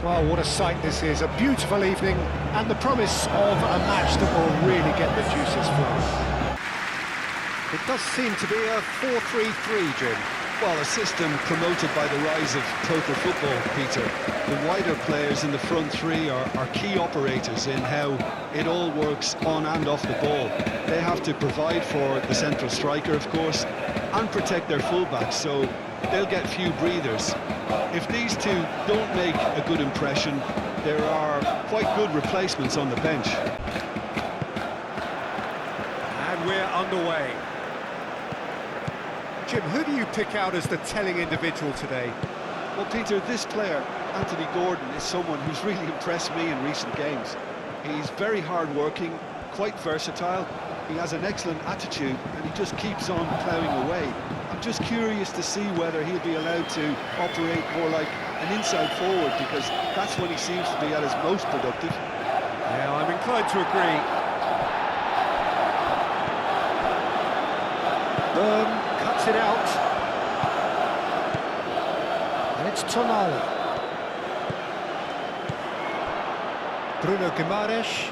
Well, what a sight this is, a beautiful evening and the promise of a match that will really get the juices flowing. It does seem to be a 4-3-3, Jim. Well, a system promoted by the rise of total football, Peter. The wider players in the front three are key operators in how it all works on and off the ball. They have to provide for the central striker, of course, and protect their fullbacks, so they'll get few breathers. If these two don't make a good impression, there are quite good replacements on the bench. And we're underway. Jim, who do you pick out as the telling individual today? Well, Peter, this player, Anthony Gordon, is someone who's really impressed me in recent games. He's very hard-working, quite versatile, he has an excellent attitude, and he just keeps on ploughing away. I'm just curious to see whether he'll be allowed to operate more like an inside forward, because that's when he seems to be at his most productive. Yeah, I'm inclined to agree. Cuts it out. And it's Tonali. Bruno Guimaraes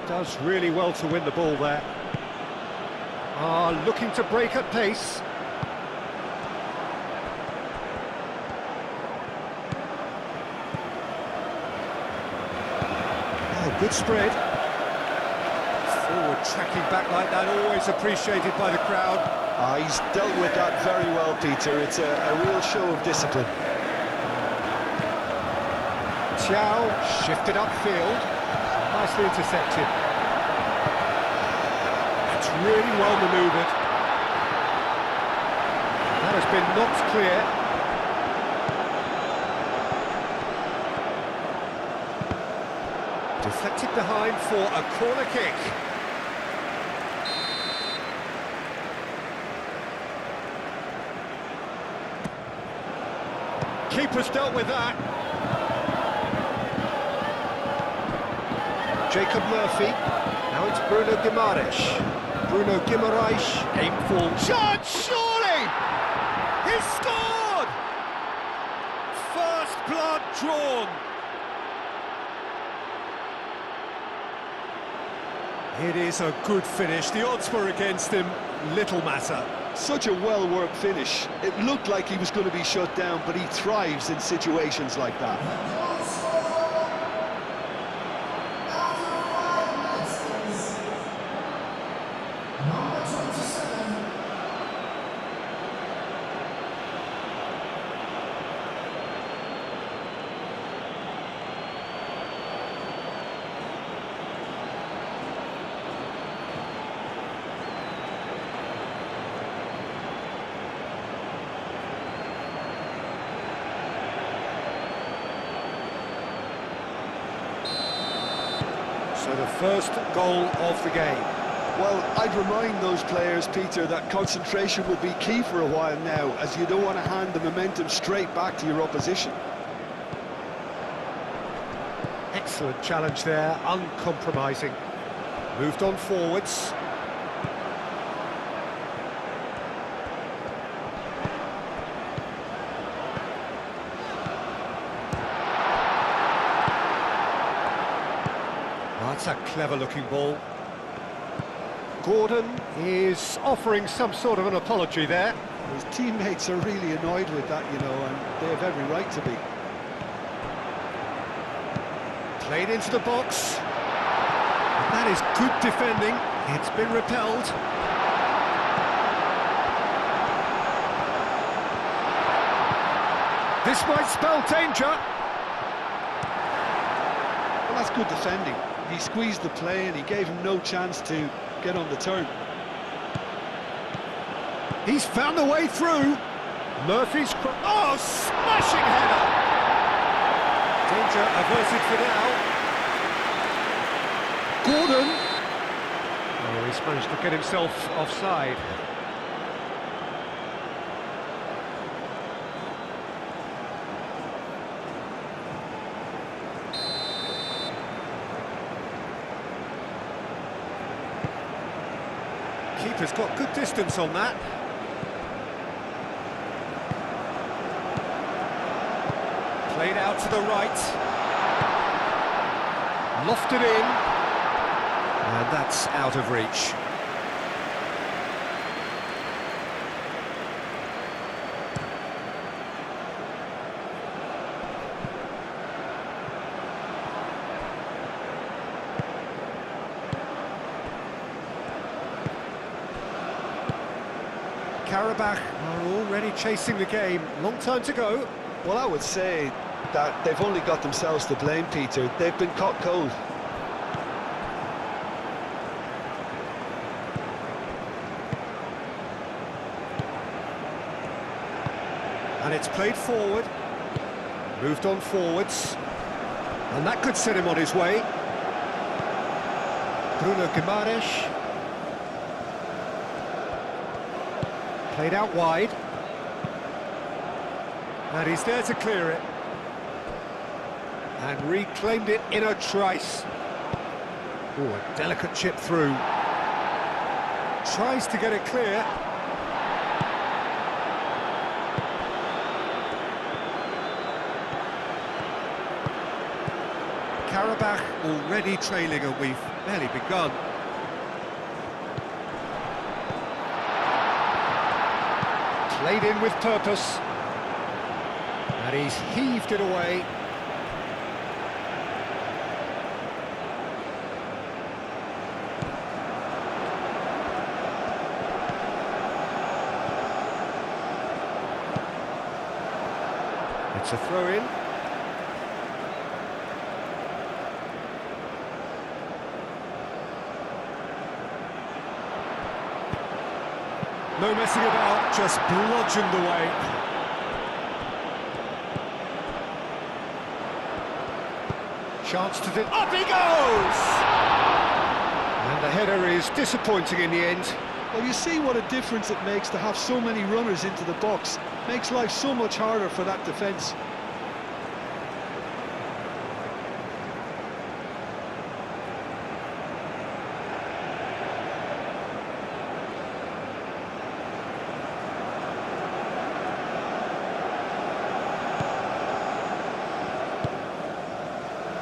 does really well to win the ball there. Looking to break at pace. Oh, good spread. Forward tracking back like that, always appreciated by the crowd. He's dealt with that very well, Peter. It's a real show of discipline. Thiaw shifted upfield, nicely intercepted. That's really well manoeuvred. That has been knocked clear. Deflected behind for a corner kick. Keeper's dealt with that. Jacob Murphy. Now it's Bruno Guimaraes. Bruno Guimaraes, aim for shot, surely! He's scored! First blood drawn. It is a good finish. The odds were against him, little matter. Such a well-worked finish. It looked like he was going to be shut down, but he thrives in situations like that. So the first goal of the game. Well, I'd remind those players, Peter, that concentration will be key for a while now, as you don't want to hand the momentum straight back to your opposition. Excellent challenge there, uncompromising. Moved on forwards. That's a clever-looking ball. Gordon is offering some sort of an apology there. His teammates are really annoyed with that, you know, and they have every right to be. Played into the box. That is good defending. It's been repelled. This might spell danger. Well, that's good defending. He squeezed the play and he gave him no chance to get on the turn. He's found a way through. Murphy's... Oh, smashing header! Danger averted for now. Gordon. Oh, he's managed to get himself offside. Keeper's got good distance on that. Played out to the right. Lofted in. And that's out of reach. Qarabag are already chasing the game. Long time to go. Well, I would say that they've only got themselves to blame, Peter. They've been caught cold. And it's played forward. Moved on forwards. And that could set him on his way. Bruno Guimaraes. Played out wide. And he's there to clear it. And reclaimed it in a trice. Oh, a delicate chip through. Tries to get it clear. Qarabag already trailing, and we've barely begun. Played in with purpose. And he's heaved it away. It's a throw-in. No messing about, just bludgeoned away. Chance to up he goes! And the header is disappointing in the end. Well, you see what a difference it makes to have so many runners into the box. Makes life so much harder for that defence.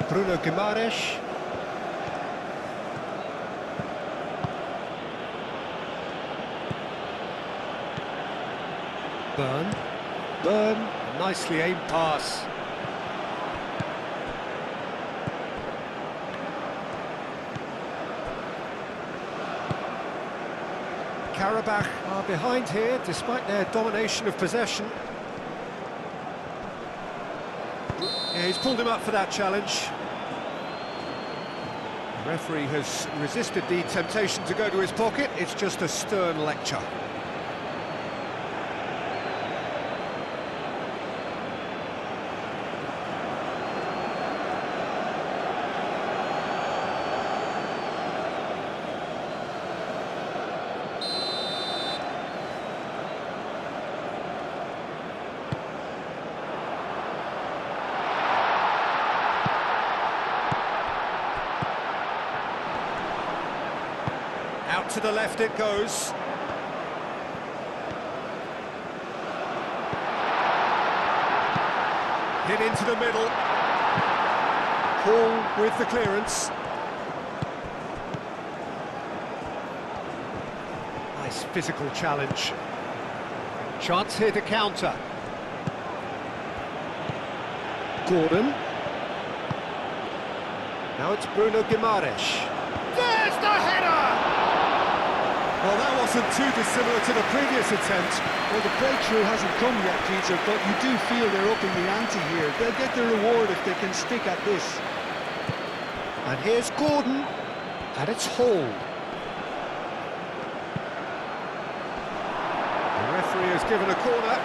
Bruno Guimaraes. Burn, nicely aimed pass. Qarabag are behind here, despite their domination of possession. Yeah, he's pulled him up for that challenge. The referee has resisted the temptation to go to his pocket. It's just a stern lecture. Out to the left it goes. Hit into the middle. Hall with the clearance. Nice physical challenge. Chance here to counter. Gordon. Now it's Bruno Guimaraes. There's the header! Well, that wasn't too dissimilar to the previous attempt. Well, the breakthrough hasn't come yet, Peter, but you do feel they're upping the ante here. They'll get their reward if they can stick at this. And here's Gordon, and it's Hall. The referee has given a corner.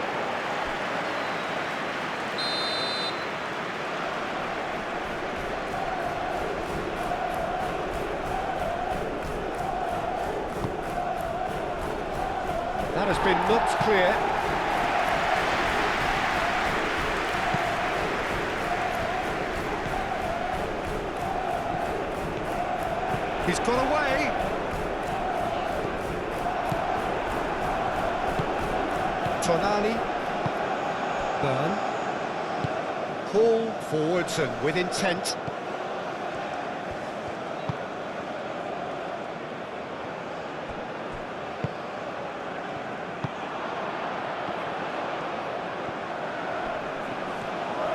That has been knocked clear. He's got away. Tonali. Burn. Pull forwards and with intent.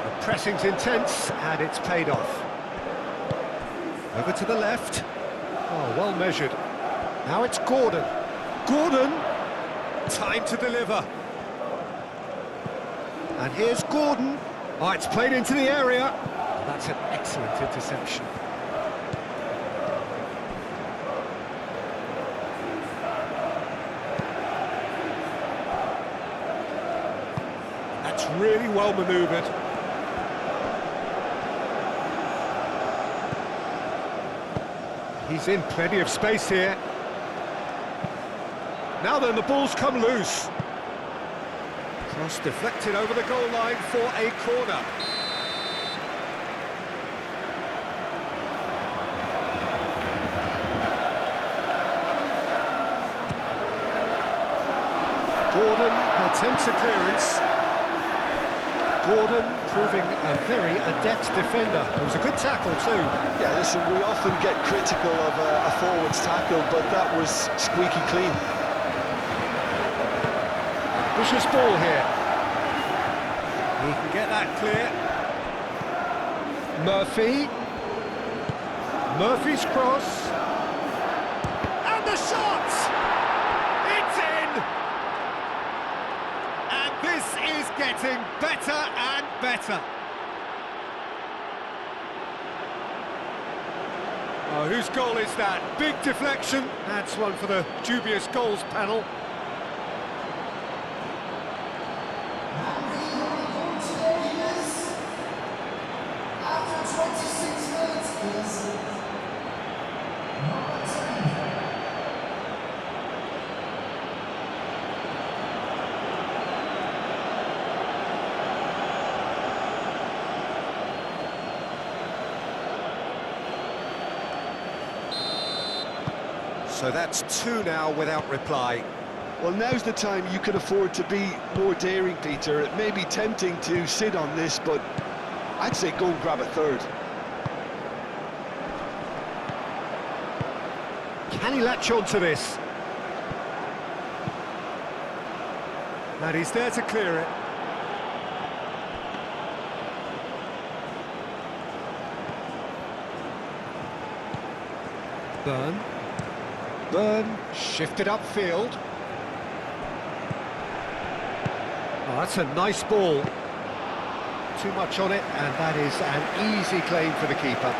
The pressing's intense and it's paid off. Over to the left. Oh, well measured. Now it's Gordon. Gordon! Time to deliver. And here's Gordon. Oh, it's played into the area. That's an excellent interception. That's really well manoeuvred. He's in plenty of space here. Now then, the ball's come loose. Cross deflected over the goal line for a corner. Gordon attempts a clearance. Gordon proving a very adept defender. It was a good tackle too. Yeah, listen, we often get critical of a forward's tackle, but that was squeaky clean. Vicious ball here. He can get that clear. Murphy. Murphy's cross. And the shot! It's in! And this is getting better and better. Oh, whose goal is that? Big deflection. That's one for the dubious goals panel. So that's two now without reply. Well, now's the time you can afford to be more daring, Peter. It may be tempting to sit on this, but I'd say go and grab a third. Can he latch on to this? And he's there to clear it. Burn shifted upfield. Oh, that's a nice ball. Too much on it, and that is an easy claim for the keeper.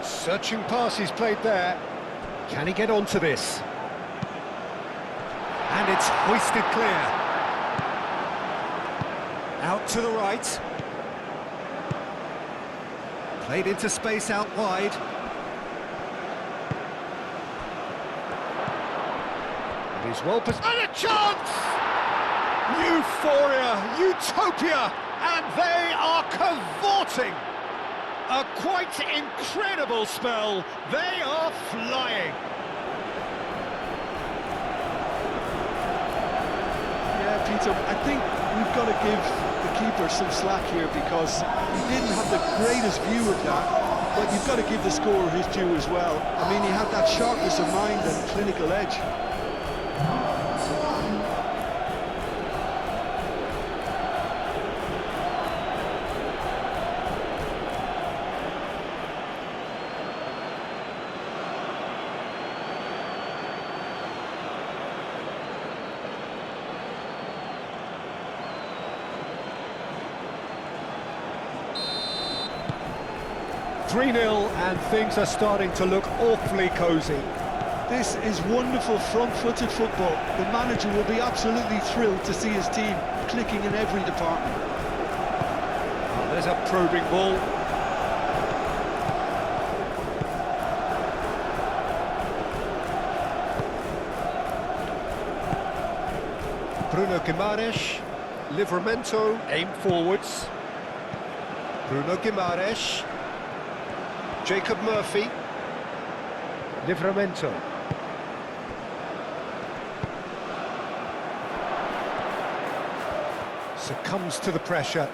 Searching pass he's played there. Can he get onto this? And it's hoisted clear. Out to the right. Played into space out wide. And he's well positioned. And a chance! Euphoria, utopia, and they are cavorting. A quite incredible spell. They are flying. Yeah, Peter, I think we've got to give the keeper some slack here because he didn't have the greatest view of that, but you've got to give the scorer his due as well. I mean, he had that sharpness of mind and clinical edge. Three 0 and things are starting to look awfully cosy. This is wonderful front-footed football. The manager will be absolutely thrilled to see his team clicking in every department. Oh, there's a probing ball. Bruno Guimaraes, Livramento, aim forwards. Bruno Guimaraes. Jacob Murphy. Livramento. Succumbs to the pressure.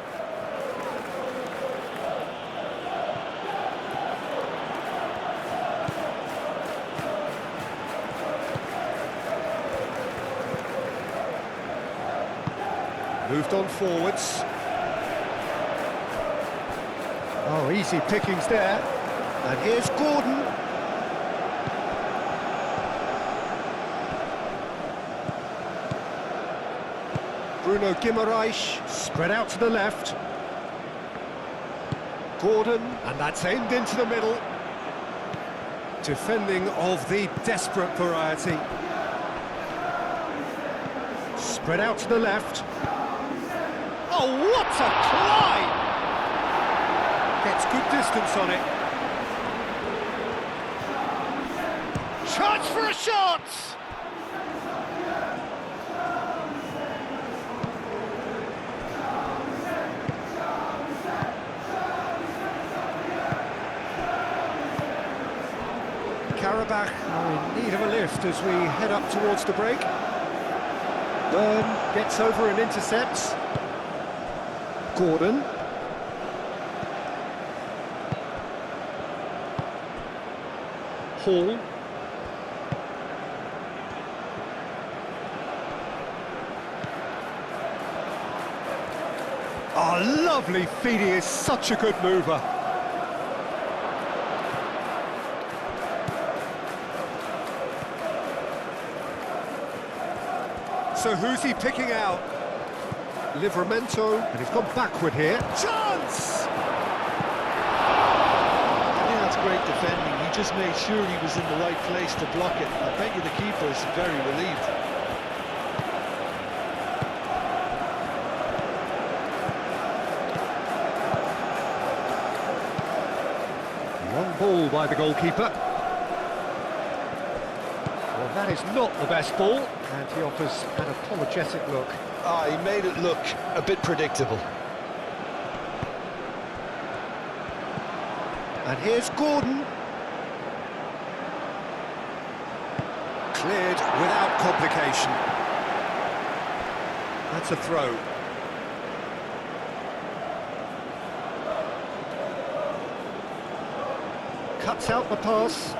Moved on forwards. Oh, easy pickings there. And here's Gordon. Bruno Guimaraes, spread out to the left. Gordon, and that's aimed into the middle. Defending of the desperate variety. Spread out to the left. Oh, what a climb! Gets good distance on it. Chance for a shot! Qarabag are in need of a lift as we head up towards the break. Byrne gets over and intercepts. Gordon. Hall. Oh, lovely feed, he is such a good mover. So who's he picking out? Livramento, and he's gone backward here. Chance! I think that's great defending. He just made sure he was in the right place to block it. I bet you the keeper's very relieved. Long ball by the goalkeeper. Well, that is not the best ball, and he offers an apologetic look. He made it look a bit predictable. And here's Gordon. Cleared without complication. That's a throw. Cuts out the pass.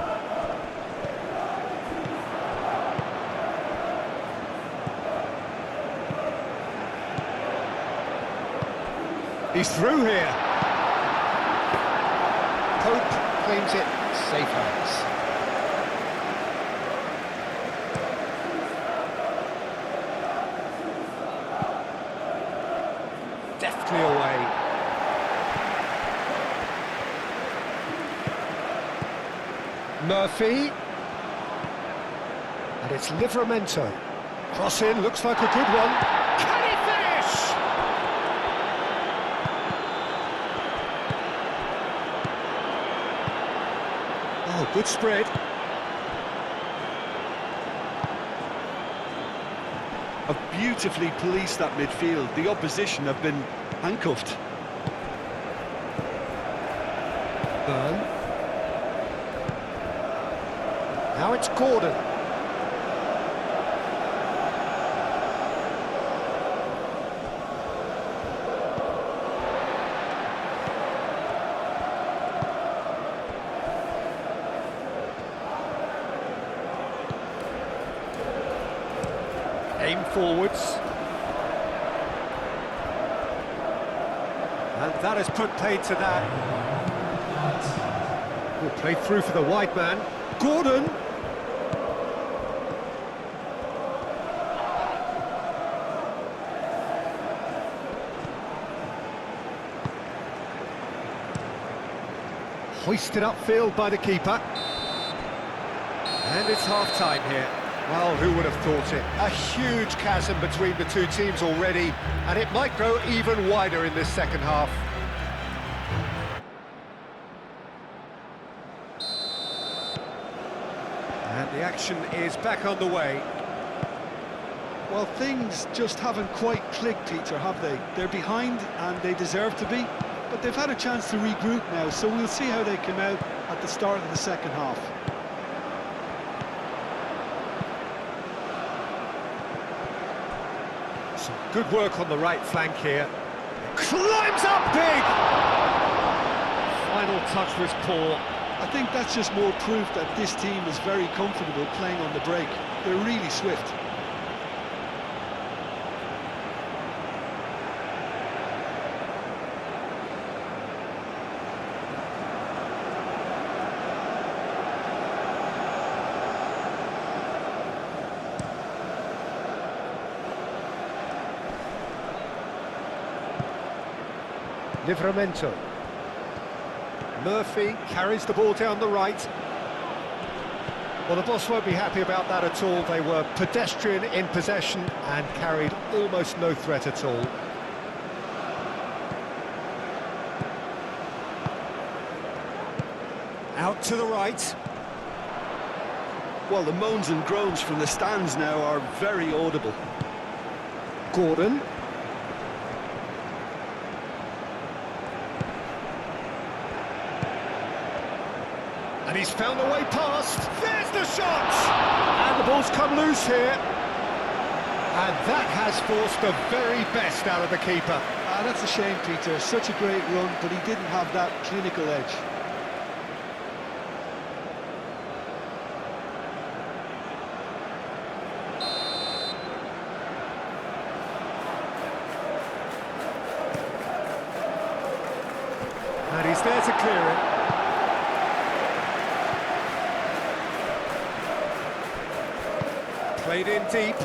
He's through here. Pope claims it, safe hands. Deftly away. Murphy. And it's Livramento. Cross in, looks like a good one. Can he finish? Oh, good spread. Have beautifully policed that midfield. The opposition have been handcuffed. Byrne. Now it's Gordon. Aim forwards. And that has put paid to that. Good play through for the wide man. Gordon. Hoisted upfield by the keeper. And it's half-time here. Well, who would have thought it? A huge chasm between the two teams already, and it might grow even wider in this second half. And the action is back on the way. Well, things just haven't quite clicked, Peter, have they? They're behind, and they deserve to be, but they've had a chance to regroup now, so we'll see how they come out at the start of the second half. Some good work on the right flank here. Climbs up big! Final touch was poor. I think that's just more proof that this team is very comfortable playing on the break. They're really swift. Livramento. Murphy carries the ball down the right. Well, the boss won't be happy about that at all. They were pedestrian in possession and carried almost no threat at all. Out to the right. Well, the moans and groans from the stands now are very audible. Gordon. And he's found a way past. There's the shot! And the ball's come loose here. And that has forced the very best out of the keeper. That's a shame, Peter. Such a great run, but he didn't have that clinical edge. And he's there to clear it. Played in deep.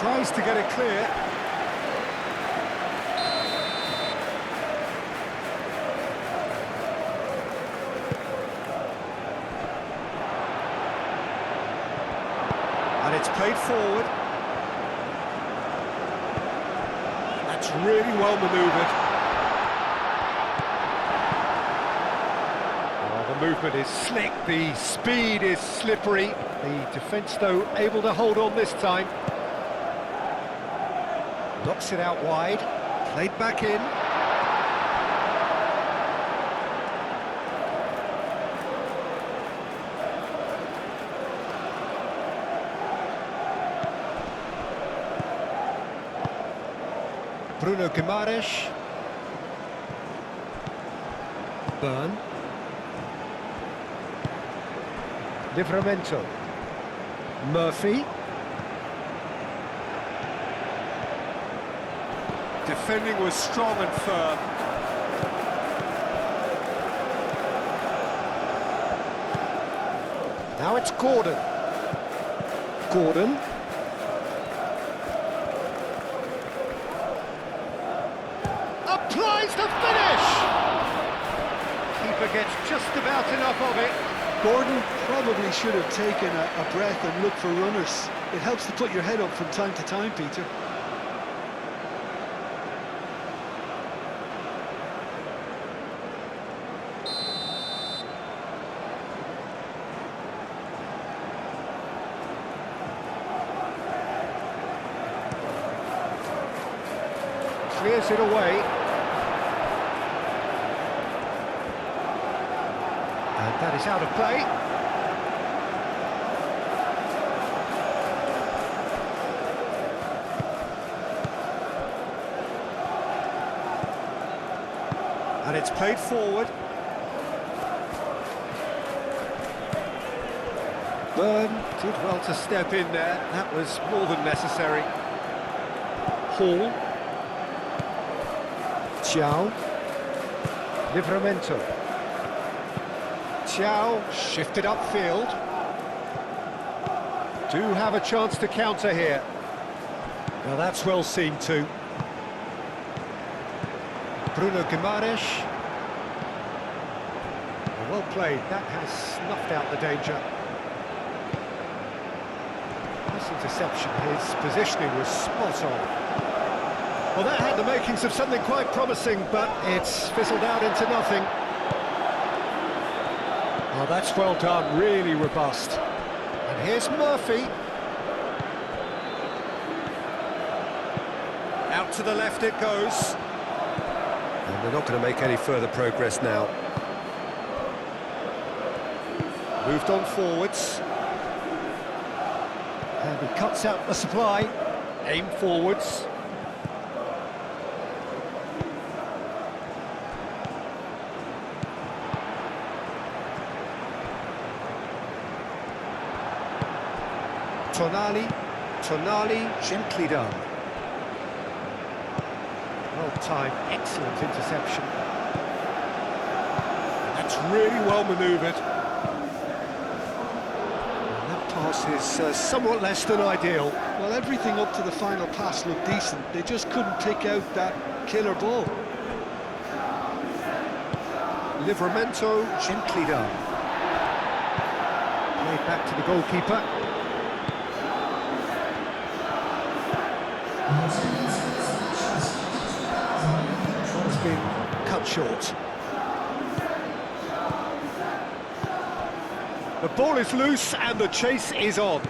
Tries to get it clear. And it's played forward. That's really well manoeuvred. The movement is slick, the speed is slippery. The defence, though, able to hold on this time. Knocks it out wide, played back in. Bruno Guimaraes. Byrne. Livramento. Murphy. Defending was strong and firm. Now it's Gordon. Gordon. Applies the finish! Keeper gets just about enough of it. Gordon probably should have taken a breath and looked for runners. It helps to put your head up from time to time, Peter. Clears it away. And that is out of play. And it's played forward. Byrne did well to step in there. That was more than necessary. Hall. Chow. Livramento. Chow shifted upfield. Do have a chance to counter here. Now that's well seen too. Bruno Guimaraes. Well played, that has snuffed out the danger. Nice interception, his positioning was spot on. Well, that had the makings of something quite promising, but it's fizzled out into nothing. Oh, that's well done, really robust. And here's Murphy. Out to the left it goes. And they're not going to make any further progress now. Moved on forwards. And he cuts out the supply. Aim forwards. Tonali, gently done. Well timed, excellent interception. That's really well manoeuvred. And that pass is somewhat less than ideal. Well, everything up to the final pass looked decent. They just couldn't pick out that killer ball. Livramento, gently done. Played back to the goalkeeper. It's been cut short. The ball is loose and the chase is on.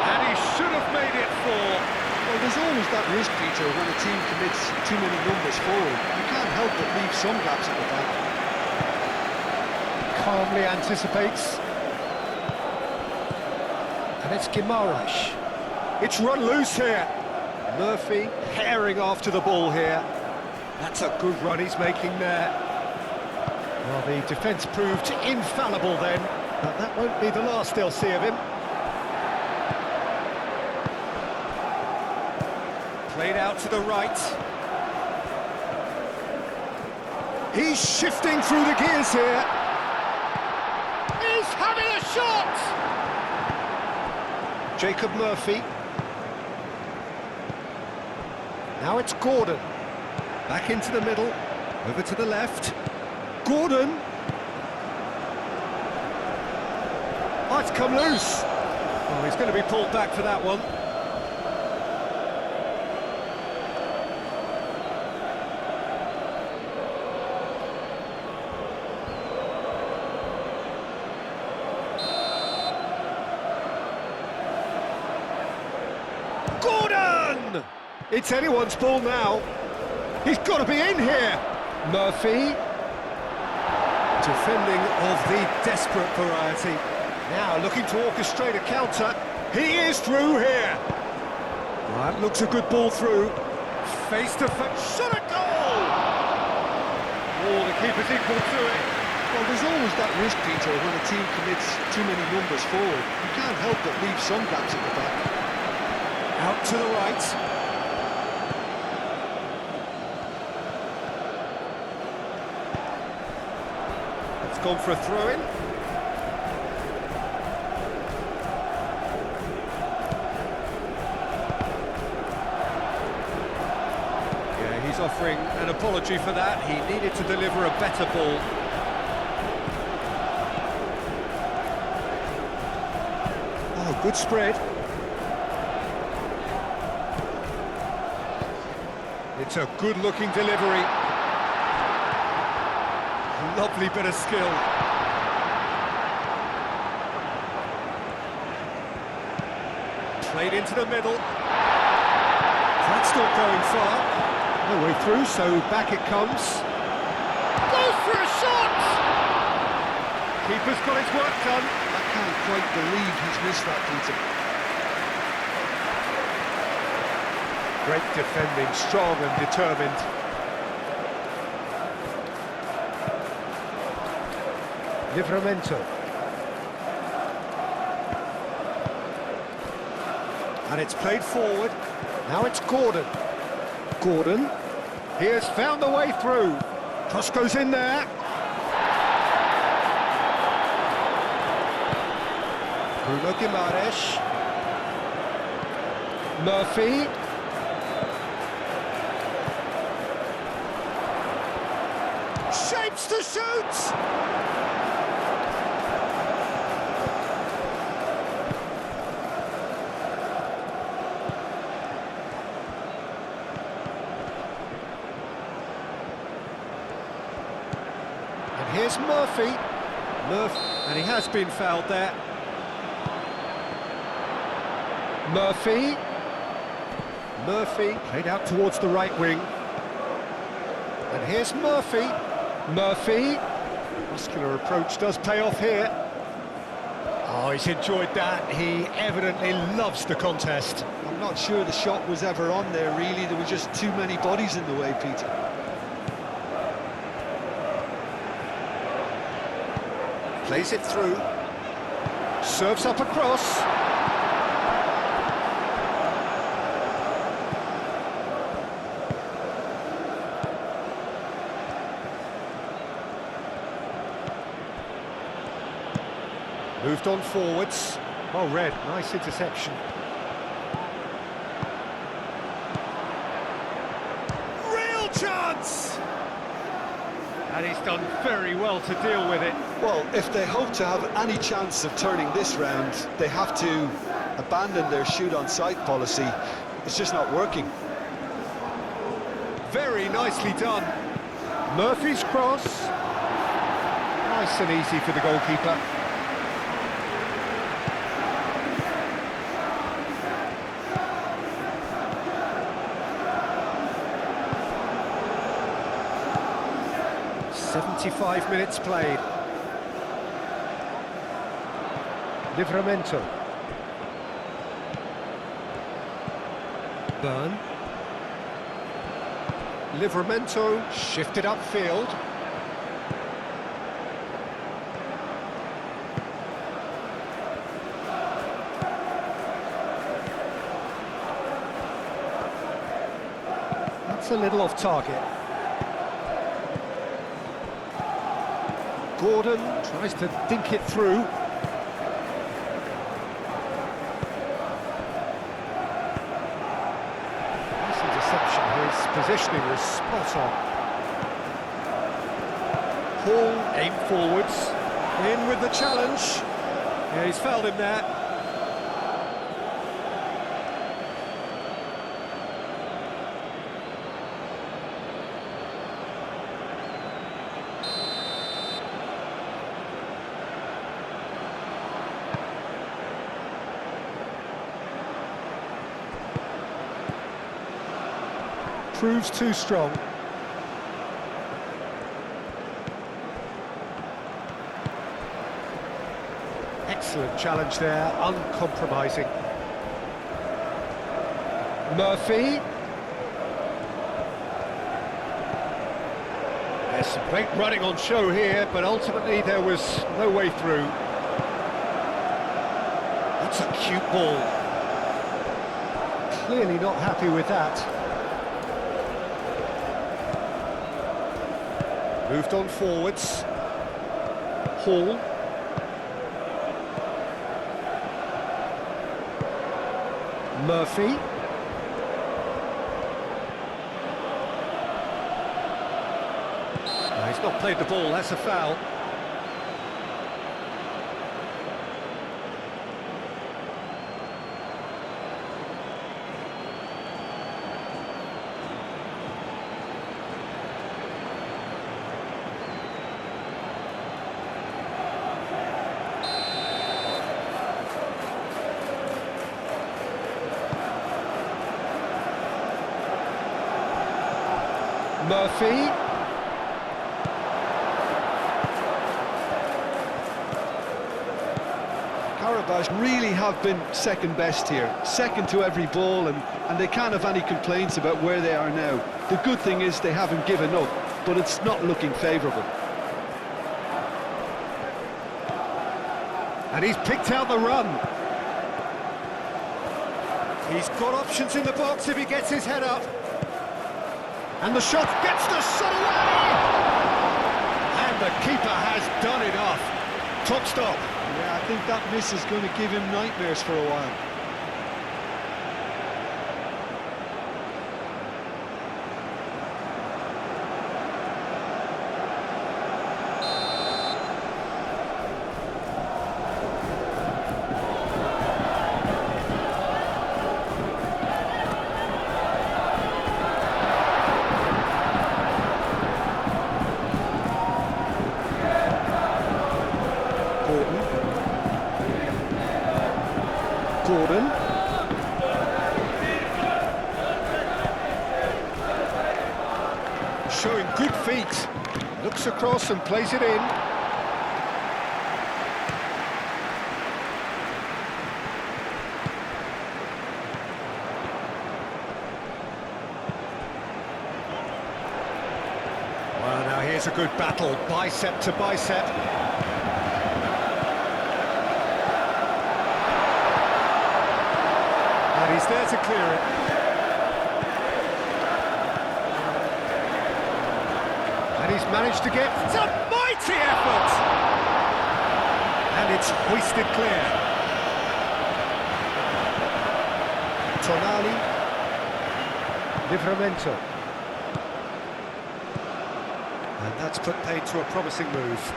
And he should have made it 4. Well, there's always that risk, Peter, when a team commits too many numbers forward. You can't help but leave some gaps at the back. Calmly anticipates. And it's Guimaraes. It's run loose here. Murphy herring after the ball here. That's a good run he's making there. Well, the defence proved infallible then, but that won't be the last they'll see of him. Played out to the right. He's shifting through the gears here. He's having a shot! Jacob Murphy. Now it's Gordon. Back into the middle, over to the left. Gordon! Oh, it's come loose! Oh, he's going to be pulled back for that one. Gordon! It's anyone's ball now. He's got to be in here. Murphy. Defending of the desperate variety. Now looking to orchestrate a counter. He is through here. That looks a good ball through. Face to face. Shot a goal! Oh, the keeper's equal to it. Well, there's always that risk, Peter, when a team commits too many numbers forward. You can't help but leave some gaps at the back. Out to the right. Gone for a throw-in. Yeah, he's offering an apology for that. He needed to deliver a better ball. Oh, good spread. It's a good-looking delivery. Lovely bit of skill. Played into the middle. That's not going far. No way through, so back it comes. Goes for a shot! Keeper's got his work done. I can't quite believe he's missed that, Peter. Great defending, strong and determined. Livramento. And it's played forward. Now it's Gordon. Gordon. He has found the way through. Cross goes in there. Bruno Guimaraes. Murphy. Shapes to shoot! Here's Murphy. And he has been fouled there. Murphy. Played out towards the right wing. And here's Murphy. Muscular approach does pay off here. Oh, he's enjoyed that. He evidently loves the contest. I'm not sure the shot was ever on there, really. There were just too many bodies in the way, Peter. Plays it through. Serves up across. Moved on forwards. Well read, nice interception. Real chance! And he's done very well to deal with it. Well, if they hope to have any chance of turning this round, they have to abandon their shoot-on-sight policy. It's just not working. Very nicely done. Murphy's cross. Nice and easy for the goalkeeper. "75 minutes played. Livramento. Burn. Livramento shifted upfield. That's a little off target. Gordon tries to dink it through. Nice interception. His positioning was spot on. Hall aim forwards. In with the challenge. Yeah, he's fouled him there. Proves too strong. Excellent challenge there, uncompromising. Murphy. There's some great running on show here, but ultimately there was no way through. That's a cute ball. Clearly not happy with that. Moved on forwards. Hall. Murphy. No, he's not played the ball, that's a foul. Murphy. Qarabag really have been second best here, second to every ball, and they can't have any complaints about where they are now. The good thing is they haven't given up, but it's not looking favourable. And he's picked out the run. He's got options in the box if he gets his head up. And the shot gets the shot away! And the keeper has done enough. Top stop. Yeah, I think that miss is going to give him nightmares for a while. Gordon. Showing good feet. Looks across and plays it in. was a good battle, bicep to bicep. And he's there to clear it. And he's managed to get a mighty effort! And it's hoisted clear. Tonali, Livramento. And that's put paid to a promising move.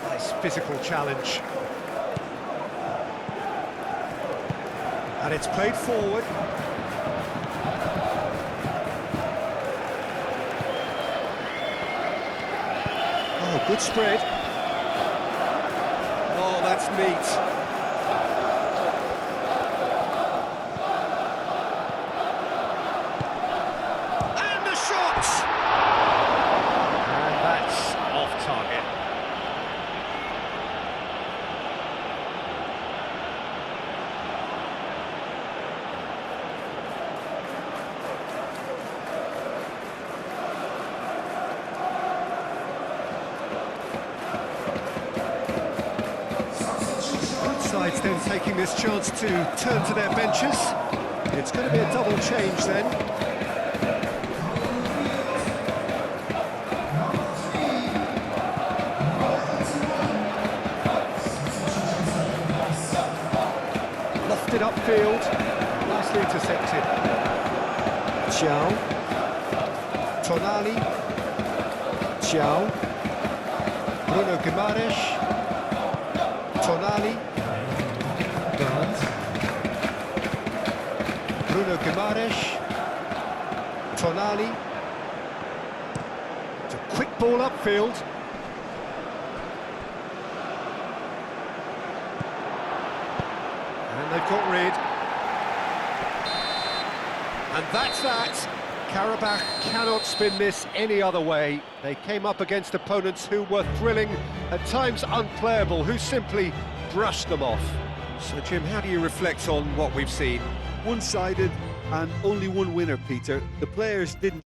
Nice physical challenge. And it's played forward. Oh, good spread. Oh, that's neat. And the shot! And that's off target. Sides then taking this chance to turn to their benches. It's going to be a double change then. Lofted upfield, nicely intercepted. Xiao, Tonali, Xiao, Bruno Guimaraes, Tonali, Bruno Guimaraes, Tonali. It's a quick ball upfield. And they've got rid. And that's that. Qarabag cannot spin this any other way. They came up against opponents who were thrilling, at times unplayable, who simply brushed them off. So, Jim, how do you reflect on what we've seen? One-sided and only one winner, Peter. The players didn't